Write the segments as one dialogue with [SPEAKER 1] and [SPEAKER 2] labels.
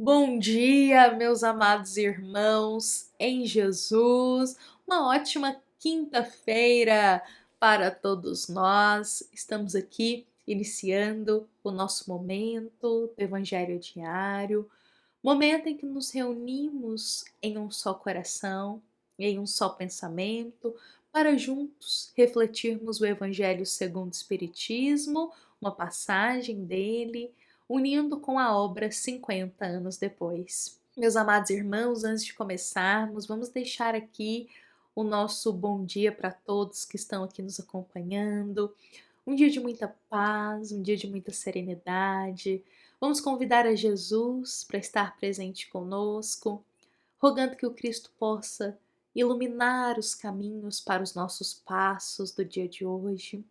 [SPEAKER 1] Bom dia, meus amados irmãos em Jesus. Uma ótima quinta-feira para todos nós. Estamos aqui iniciando o nosso momento do Evangelho Diário, momento em que nos reunimos em um só coração, em um só pensamento, para juntos refletirmos o Evangelho segundo o Espiritismo, uma passagem dele, unindo com a obra 50 anos depois. Meus amados irmãos, antes de começarmos, vamos deixar aqui o nosso bom dia para todos que estão aqui nos acompanhando. Um dia de muita paz, um dia de muita serenidade. Vamos convidar a Jesus para estar presente conosco, rogando que o Cristo possa iluminar os caminhos para os nossos passos do dia de hoje,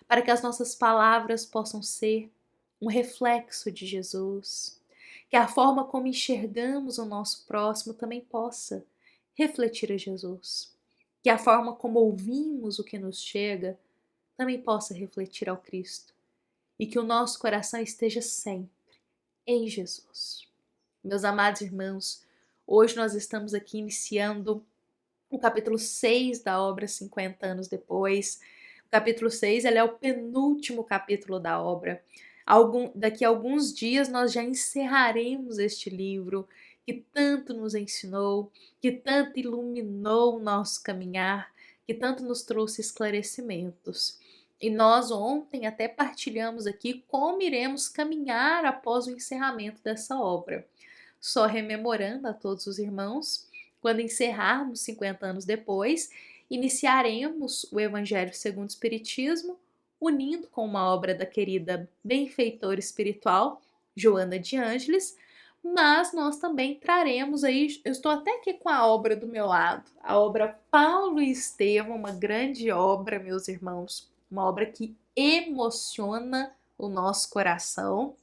[SPEAKER 1] para que as nossas palavras possam ser um reflexo de Jesus, que a forma como enxergamos o nosso próximo também possa refletir a Jesus, que a forma como ouvimos o que nos chega também possa refletir ao Cristo e que o nosso coração esteja sempre em Jesus. Meus amados irmãos, hoje nós estamos aqui iniciando o capítulo 6 da obra 50 anos depois. O capítulo 6 ele é o penúltimo capítulo da obra. Daqui a alguns dias nós já encerraremos este livro que tanto nos ensinou, que tanto iluminou o nosso caminhar, que tanto nos trouxe esclarecimentos. E nós ontem até partilhamos aqui como iremos caminhar após o encerramento dessa obra. Só rememorando a todos os irmãos, quando encerrarmos 50 anos depois, iniciaremos o Evangelho segundo o Espiritismo, unindo com uma obra da querida benfeitora espiritual, Joana de Ângeles, mas nós também traremos aí, eu estou até aqui com a obra do meu lado, a obra Paulo e Estevão, uma grande obra, meus irmãos, uma obra que emociona o nosso coração.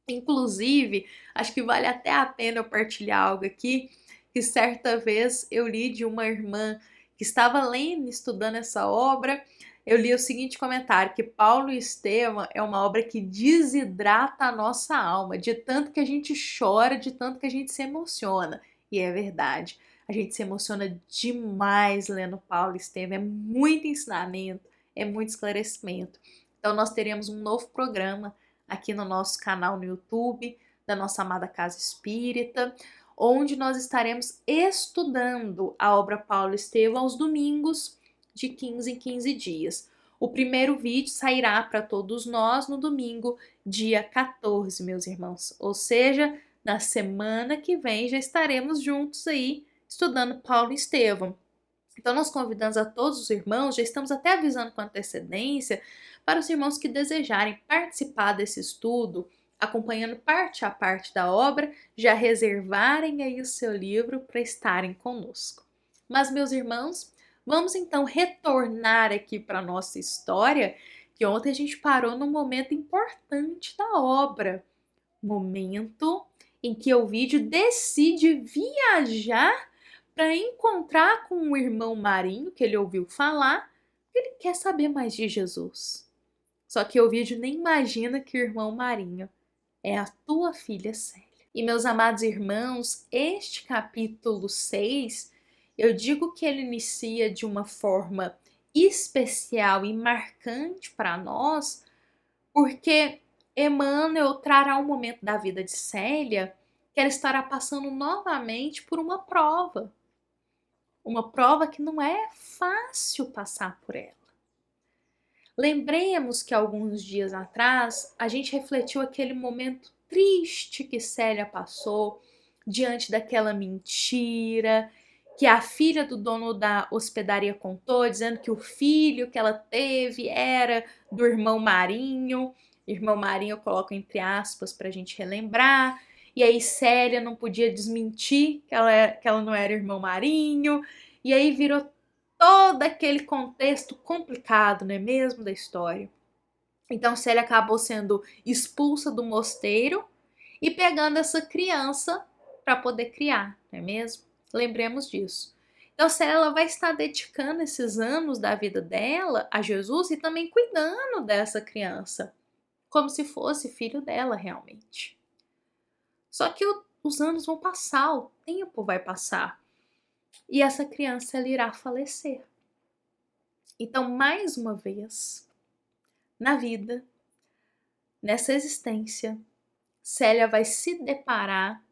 [SPEAKER 1] Inclusive, acho que vale até a pena eu partilhar algo aqui, que certa vez eu li de uma irmã que estava lendo, estudando essa obra, eu li o seguinte comentário, que Paulo e Estevão é uma obra que desidrata a nossa alma, de tanto que a gente chora, de tanto que a gente se emociona. E é verdade, a gente se emociona demais lendo Paulo e Estevão, é muito ensinamento, é muito esclarecimento. Então nós teremos um novo programa aqui no nosso canal no YouTube, da nossa amada Casa Espírita, onde nós estaremos estudando a obra Paulo Estevão aos domingos, de 15 em 15 dias. O primeiro vídeo sairá para todos nós no domingo, dia 14, meus irmãos. Ou seja, na semana que vem já estaremos juntos aí estudando Paulo Estevão. Então nós convidamos a todos os irmãos, já estamos até avisando com antecedência, para os irmãos que desejarem participar desse estudo, acompanhando parte a parte da obra, já reservarem aí o seu livro para estarem conosco. Mas, meus irmãos, vamos então retornar aqui para a nossa história, que ontem a gente parou num momento importante da obra. Momento em que Ovídio decide viajar para encontrar com o irmão Marinho, que ele ouviu falar, ele quer saber mais de Jesus. Só que Ovídio nem imagina que o irmão Marinho é a tua filha Célia. E meus amados irmãos, este capítulo 6, eu digo que ele inicia de uma forma especial e marcante para nós, porque Emmanuel trará um momento da vida de Célia que ela estará passando novamente por uma prova que não é fácil passar por ela. Lembremos que alguns dias atrás a gente refletiu aquele momento triste que Célia passou diante daquela mentira que a filha do dono da hospedaria contou, dizendo que o filho que ela teve era do irmão Marinho. Irmão Marinho eu coloco entre aspas para a gente relembrar. E aí Célia não podia desmentir que ela não era irmão Marinho. E aí virou todo aquele contexto complicado, não é mesmo, da história. Então Célia acabou sendo expulsa do mosteiro e pegando essa criança para poder criar, não é mesmo? Lembremos disso. Então Célia ela vai estar dedicando esses anos da vida dela a Jesus e também cuidando dessa criança, como se fosse filho dela realmente. Só que os anos vão passar, o tempo vai passar. E essa criança ela irá falecer. Então, mais uma vez, na vida, nessa existência, Célia vai se deparar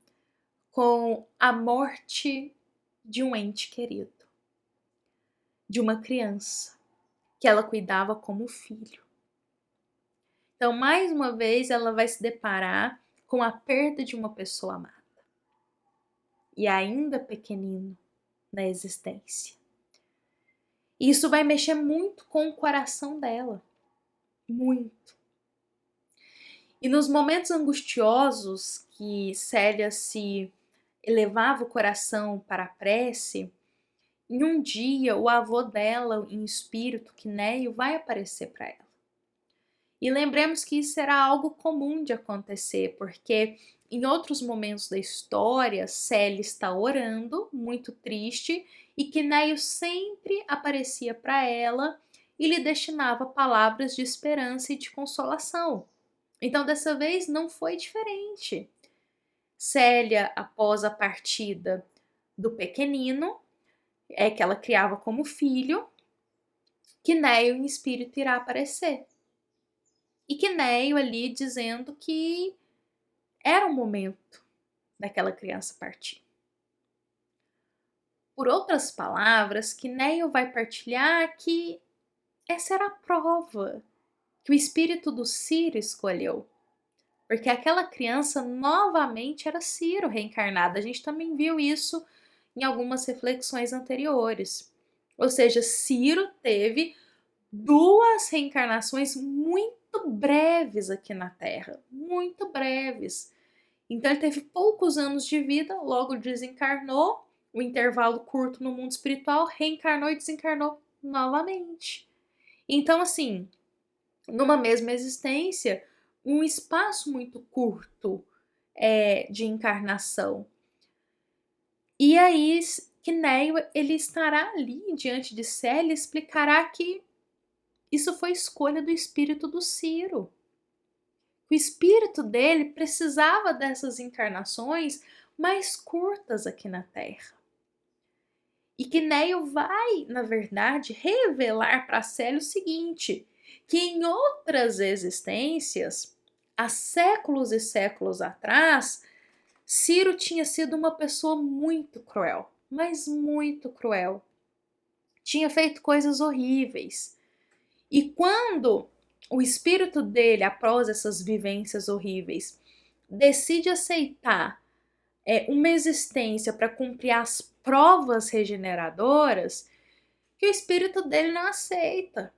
[SPEAKER 1] com a morte de um ente querido, de uma criança que ela cuidava como filho. Então, mais uma vez, ela vai se deparar com a perda de uma pessoa amada. E ainda pequenino na existência. Isso vai mexer muito com o coração dela. Muito. E nos momentos angustiosos que Célia se elevava o coração para a prece, em um dia o avô dela, em espírito, Quinéio, vai aparecer para ela. E lembremos que isso era algo comum de acontecer, porque em outros momentos da história, Célia está orando, muito triste, e Quinéio sempre aparecia para ela e lhe destinava palavras de esperança e de consolação. Então, dessa vez não foi diferente. Célia, após a partida do pequenino, que ela criava como filho, Quinéio em espírito irá aparecer. E Quinéio ali dizendo que era o momento daquela criança partir. Por outras palavras, Quinéio vai partilhar que essa era a prova que o espírito do Ciro escolheu. Porque aquela criança novamente era Ciro reencarnada. A gente também viu isso em algumas reflexões anteriores. Ou seja, Ciro teve 2 reencarnações muito breves aqui na Terra. Muito breves. Então ele teve poucos anos de vida, logo desencarnou, o intervalo curto no mundo espiritual, reencarnou e desencarnou novamente. Então, assim, numa mesma existência, um espaço muito curto de encarnação. E aí, Quinéio, ele estará ali diante de Célia e explicará que isso foi escolha do espírito do Ciro. O espírito dele precisava dessas encarnações mais curtas aqui na Terra. E Quinéio vai, na verdade, revelar para Célia o seguinte, que em outras existências, há séculos e séculos atrás, Ciro tinha sido uma pessoa muito cruel, mas muito cruel. Tinha feito coisas horríveis. E quando o espírito dele, após essas vivências horríveis, decide aceitar uma existência para cumprir as provas regeneradoras, que o espírito dele não aceita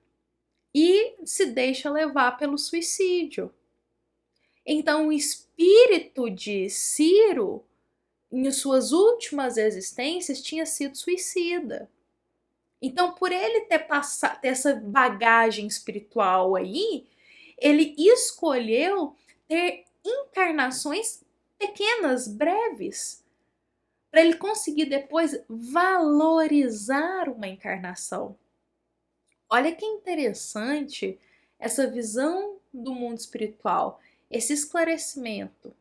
[SPEAKER 1] e se deixa levar pelo suicídio. Então, o espírito de Ciro, em suas últimas existências, tinha sido suicida. Então, por ele ter essa bagagem espiritual aí, ele escolheu ter encarnações pequenas, breves, para ele conseguir depois valorizar uma encarnação. Olha que interessante essa visão do mundo espiritual, esse esclarecimento.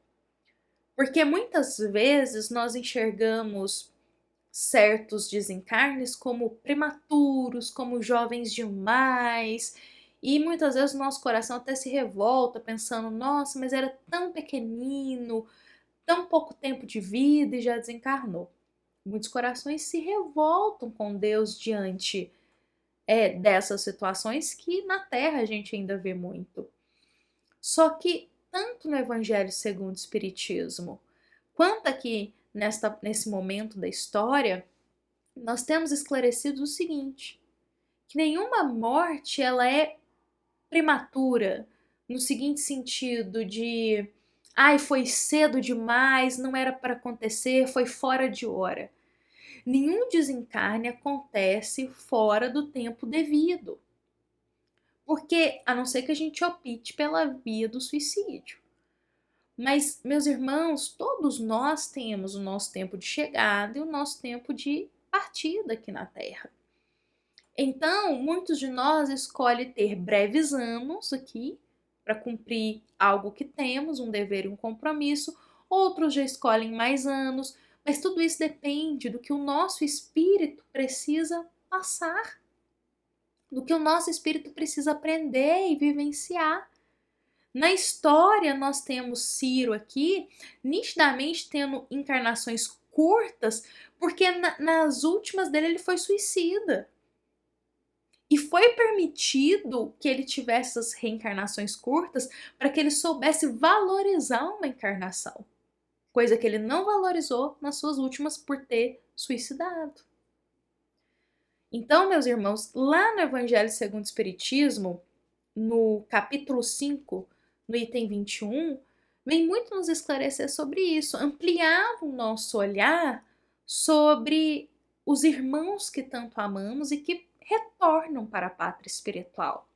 [SPEAKER 1] Porque muitas vezes nós enxergamos certos desencarnes como prematuros, como jovens demais, e muitas vezes o nosso coração até se revolta pensando, nossa, mas era tão pequenino, tão pouco tempo de vida e já desencarnou. Muitos corações se revoltam com Deus diante dessas situações que na Terra a gente ainda vê muito. Só que tanto no Evangelho segundo o Espiritismo, quanto aqui nesse momento da história, nós temos esclarecido o seguinte, que nenhuma morte ela é prematura, no seguinte sentido de foi cedo demais, não era para acontecer, foi fora de hora. Nenhum desencarne acontece fora do tempo devido. Porque, a não ser que a gente opte pela via do suicídio. Mas, meus irmãos, todos nós temos o nosso tempo de chegada e o nosso tempo de partida aqui na Terra. Então, muitos de nós escolhem ter breves anos aqui para cumprir algo que temos, um dever e um compromisso, outros já escolhem mais anos, mas tudo isso depende do que o nosso espírito precisa passar, do que o nosso espírito precisa aprender e vivenciar. Na história, nós temos Ciro aqui, nitidamente tendo encarnações curtas, porque nas últimas dele ele foi suicida. E foi permitido que ele tivesse essas reencarnações curtas para que ele soubesse valorizar uma encarnação, coisa que ele não valorizou nas suas últimas por ter suicidado. Então, meus irmãos, lá no Evangelho segundo o Espiritismo, no capítulo 5, no item 21, vem muito nos esclarecer sobre isso, ampliar o nosso olhar sobre os irmãos que tanto amamos e que retornam para a pátria espiritual.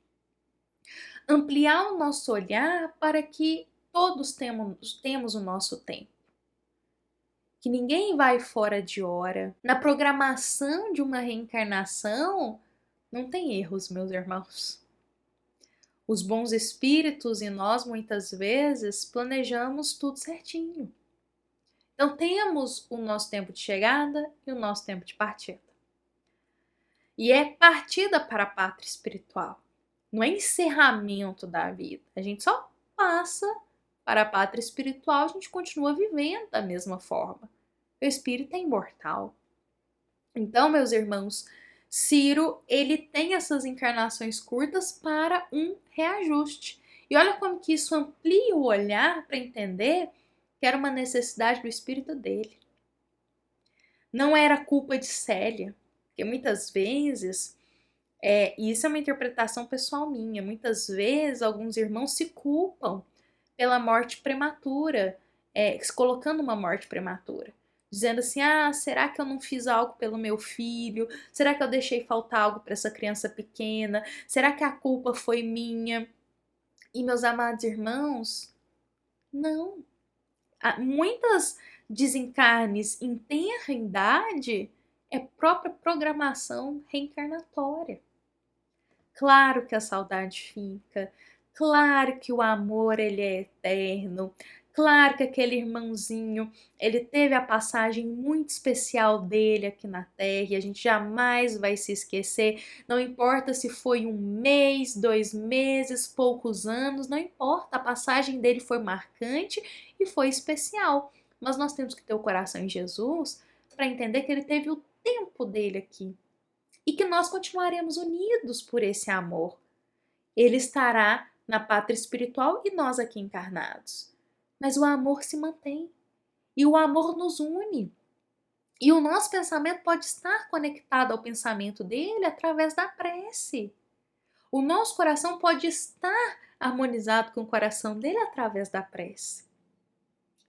[SPEAKER 1] Ampliar o nosso olhar para que todos temos o nosso tempo. Que ninguém vai fora de hora. Na programação de uma reencarnação, não tem erros, meus irmãos. Os bons espíritos e nós, muitas vezes, planejamos tudo certinho. Então, temos o nosso tempo de chegada e o nosso tempo de partida. E é partida para a pátria espiritual. Não é encerramento da vida. A gente só passa para a pátria espiritual, a gente continua vivendo da mesma forma. O espírito é imortal. Então, meus irmãos, Ciro, ele tem essas encarnações curtas para um reajuste. E olha como que isso amplia o olhar para entender que era uma necessidade do espírito dele. Não era culpa de Célia, porque muitas vezes, e isso é uma interpretação pessoal minha, muitas vezes alguns irmãos se culpam pela morte prematura, se colocando uma morte prematura. Dizendo assim, será que eu não fiz algo pelo meu filho? Será que eu deixei faltar algo para essa criança pequena? Será que a culpa foi minha? E meus amados irmãos, não. Muitas desencarnes em tenra idade é própria programação reencarnatória. Claro que a saudade fica, claro que o amor ele é eterno, claro que aquele irmãozinho, ele teve a passagem muito especial dele aqui na Terra e a gente jamais vai se esquecer, não importa se foi 1 mês, 2 meses, poucos anos, não importa, a passagem dele foi marcante e foi especial, mas nós temos que ter o coração em Jesus para entender que ele teve o tempo dele aqui e que nós continuaremos unidos por esse amor. Ele estará na pátria espiritual e nós aqui encarnados. Mas o amor se mantém. E o amor nos une. E o nosso pensamento pode estar conectado ao pensamento dele através da prece. O nosso coração pode estar harmonizado com o coração dele através da prece.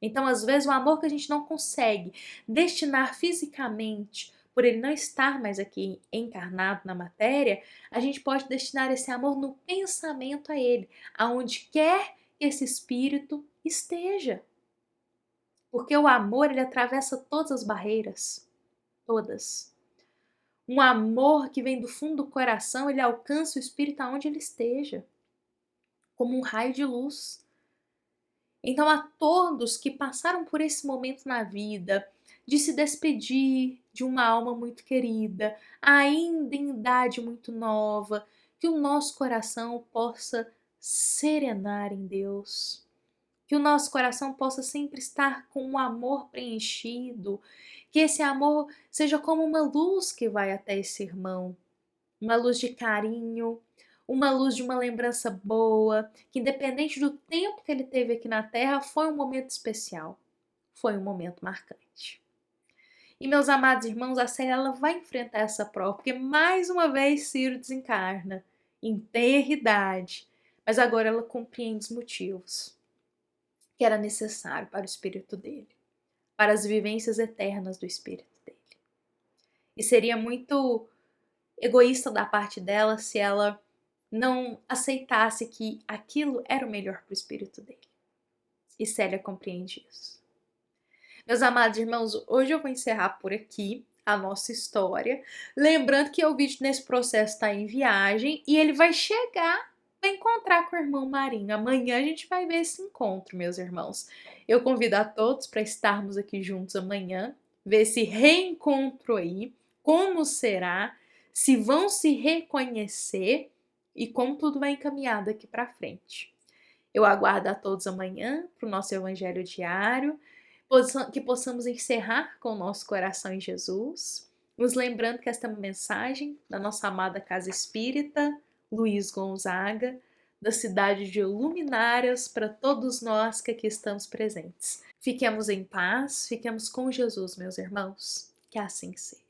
[SPEAKER 1] Então, às vezes, o amor que a gente não consegue destinar fisicamente, por ele não estar mais aqui encarnado na matéria, a gente pode destinar esse amor no pensamento a ele, aonde quer que esse espírito esteja. Porque o amor, ele atravessa todas as barreiras, todas. Um amor que vem do fundo do coração, ele alcança o espírito aonde ele esteja, como um raio de luz. Então, a todos que passaram por esse momento na vida, de se despedir de uma alma muito querida, ainda em idade muito nova, que o nosso coração possa serenar em Deus, que o nosso coração possa sempre estar com um amor preenchido, que esse amor seja como uma luz que vai até esse irmão, uma luz de carinho, uma luz de uma lembrança boa, que independente do tempo que ele teve aqui na Terra, foi um momento especial, foi um momento marcante. E meus amados irmãos, a Célia ela vai enfrentar essa prova, porque mais uma vez Ciro desencarna, em tenra idade, mas agora ela compreende os motivos que era necessário para o espírito dele, para as vivências eternas do espírito dele. E seria muito egoísta da parte dela se ela não aceitasse que aquilo era o melhor para o espírito dele. E Célia compreende isso. Meus amados irmãos, hoje eu vou encerrar por aqui a nossa história. Lembrando que o vídeo nesse processo está em viagem e ele vai chegar vai encontrar com o irmão Marinho. Amanhã a gente vai ver esse encontro, meus irmãos. Eu convido a todos para estarmos aqui juntos amanhã, ver esse reencontro aí, como será, se vão se reconhecer e como tudo vai encaminhar daqui para frente. Eu aguardo a todos amanhã para o nosso Evangelho diário, que possamos encerrar com o nosso coração em Jesus, nos lembrando que esta é uma mensagem da nossa amada Casa Espírita, Luiz Gonzaga, da cidade de Luminárias, para todos nós que aqui estamos presentes. Fiquemos em paz, fiquemos com Jesus, meus irmãos, que assim seja.